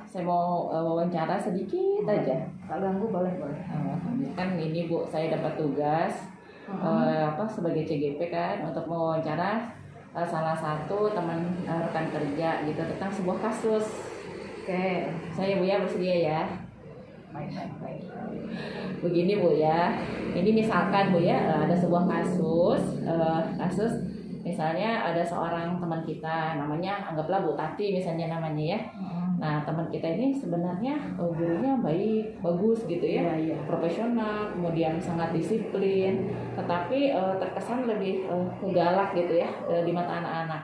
saya mau wawancara sedikit aja. Kalau ganggu boleh. Kan ini Bu, saya dapat tugas sebagai CGP kan untuk mewawancara salah satu teman rekan kerja gitu tentang sebuah kasus. Oke. Saya Bu ya bersedia ya. Baik. Begini Bu ya, ini misalkan Bu ya ada sebuah kasus misalnya ada seorang teman kita namanya, anggaplah Bu Tati misalnya namanya ya. Nah teman kita ini sebenarnya gurunya baik, bagus gitu ya, profesional, kemudian sangat disiplin, tetapi terkesan lebih galak gitu ya di mata anak-anak.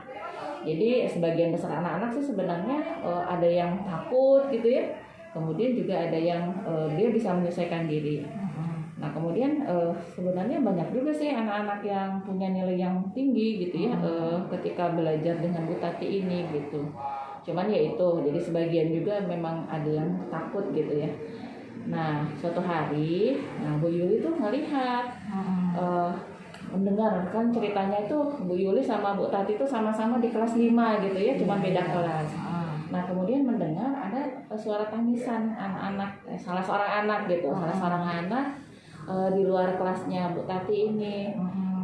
Jadi sebagian besar anak-anak sih sebenarnya ada yang takut gitu ya, kemudian juga ada yang dia bisa menyelesaikan diri. Nah kemudian sebenarnya banyak juga sih anak-anak yang punya nilai yang tinggi gitu ya ketika belajar dengan Bu Tati ini gitu. Cuman ya itu, jadi sebagian juga memang ada yang takut gitu ya. Nah suatu hari, Bu Yuli tuh ngelihat mendengar kan ceritanya itu Bu Yuli sama Bu Tati itu sama-sama di kelas 5 gitu ya, cuma beda kelas. Nah kemudian mendengar ada suara tangisan anak-anak, salah seorang anak gitu, salah seorang anak di luar kelasnya Bu Tati ini.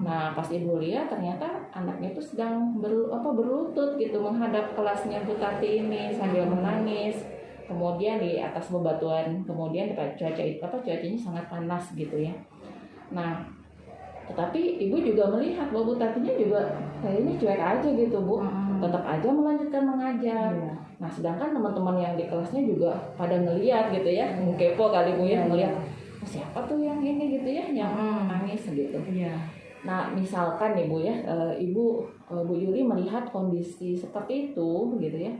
Nah pas ibu lihat ternyata anaknya itu sedang berlutut gitu menghadap kelasnya Bu Tati ini sambil menangis. Kemudian di atas bebatuan, kemudian cuacanya sangat panas gitu ya. Nah tetapi ibu juga melihat bahwa Bu Tatinya juga kayaknya cuek aja gitu Bu, tetap aja melanjutkan mengajar. Nah sedangkan teman-teman yang di kelasnya juga pada ngelihat gitu ya, kepo kali Bu ya, ngelihat siapa tuh yang ini gitu ya, yang nangis gitu. Nah misalkan nih Bu ya, Bu Yuli melihat kondisi seperti itu gitu ya,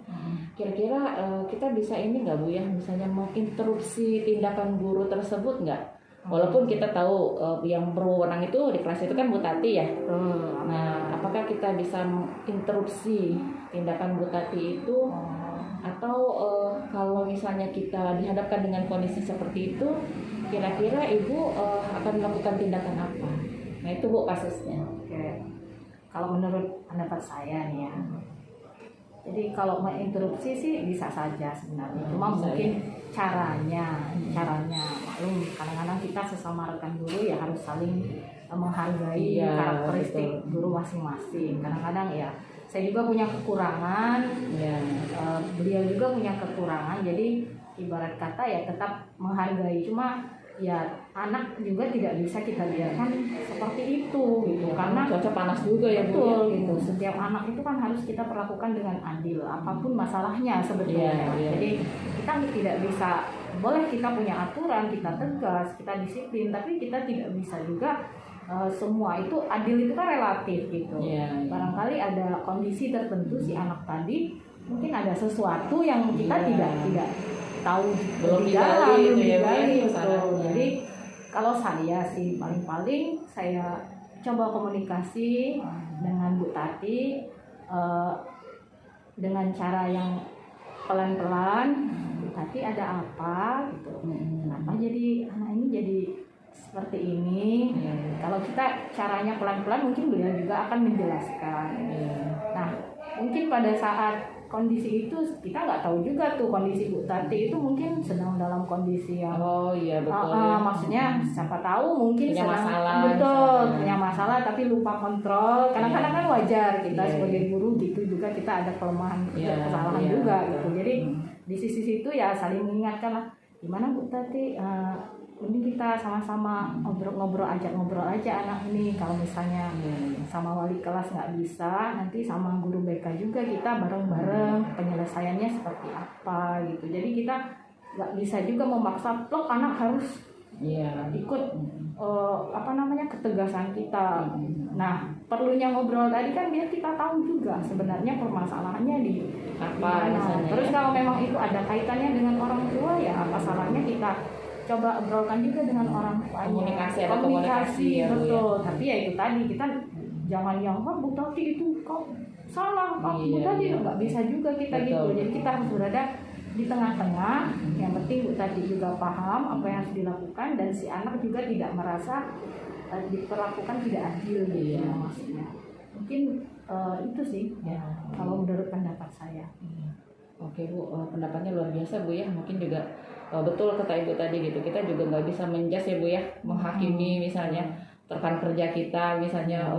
kira-kira kita bisa ini nggak Bu ya, misalnya menginterupsi tindakan guru tersebut nggak? Walaupun kita tahu yang berwenang itu di kelas itu kan Bu Tati ya. Nah, apakah kita bisa menginterupsi tindakan Bu Tati itu? Atau kalau misalnya kita dihadapkan dengan kondisi seperti itu, kira-kira Ibu akan melakukan tindakan apa? Nah itu Bu kasusnya. Oke. Kalau menurut pendapat saya nih ya, jadi kalau menginterupsi sih bisa saja sebenarnya. Cuma mungkin caranya maklum kadang-kadang kita sesama rekan guru ya harus saling menghargai karakteristik guru masing-masing. Kadang-kadang ya saya juga punya kekurangan, beliau juga punya kekurangan. Jadi ibarat kata ya tetap menghargai. Cuma ya anak juga tidak bisa kita biarkan seperti itu gitu, karena cuaca panas juga ya Bu. Betul gitu. Setiap anak itu kan harus kita perlakukan dengan adil apapun masalahnya sebetulnya. Jadi kita tidak bisa, boleh kita punya aturan, kita tegas, kita disiplin, tapi kita tidak bisa juga semua itu adil, itu kan relatif gitu. Barangkali ada kondisi tertentu si anak tadi mungkin ada sesuatu yang kita tidak tahu, belum digali gitu. Jadi kalau saya sih paling saya coba komunikasi dengan Bu Tati dengan cara yang pelan-pelan. Bu Tati ada apa gitu, kenapa jadi anak ini jadi seperti ini. Kalau kita caranya pelan-pelan mungkin beliau juga akan menjelaskan. Nah mungkin pada saat kondisi itu kita nggak tahu juga tuh kondisi Bu Tati itu mungkin sedang dalam kondisi yang maksudnya siapa tahu mungkin punya sedang masalah, punya masalah tapi lupa kontrol. Kadang-kadang kan wajar kita sebagai guru gitu juga, kita ada kelemahan kesalahan juga gitu. Jadi di sisi situ ya saling mengingatkan lah, gimana Bu Tati, ini kita sama-sama ngobrol aja anak ini. Kalau misalnya sama wali kelas nggak bisa, nanti sama guru BK juga kita bareng-bareng penyelesaiannya seperti apa gitu. Jadi kita nggak bisa juga memaksa plok anak harus ikut ketegasan kita. Nah perlunya ngobrol tadi kan biar kita tahu juga sebenarnya permasalahannya di apa. Terus kalau memang itu ada kaitannya dengan orang tua, ya apa salahnya kita coba obrolkan juga dengan orang tuanya. Komunikasi betul. Tapi ya itu tadi, kita jangan yang Bu Tati itu kau salah, Bu Tati nggak bisa juga kita gitu. Jadi kita harus berada di tengah-tengah. Yang penting Bu Tati juga paham apa yang harus dilakukan dan si anak juga tidak merasa diperlakukan tidak adil gitu maksudnya. Mungkin itu sih kalau menurut pendapat saya. Oke Bu, pendapatnya luar biasa Bu ya. Mungkin juga betul kata Ibu tadi gitu. Kita juga nggak bisa menjudge ya Bu ya, menghakimi misalnya rekan kerja kita misalnya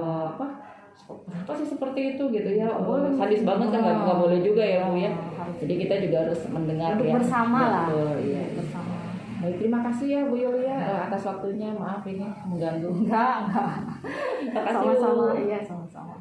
apa sih seperti itu gitu ya. Sadis banget kan nggak boleh juga ya Bu ya. Jadi kita juga harus mendengar Duduk ya. bersama lah. Betul, iya. Bersama. Baik, terima kasih ya Bu Yuli ya atas waktunya. Maaf ini mengganggu. Enggak. Terima kasih Bu. Sama-sama. Iya, sama-sama.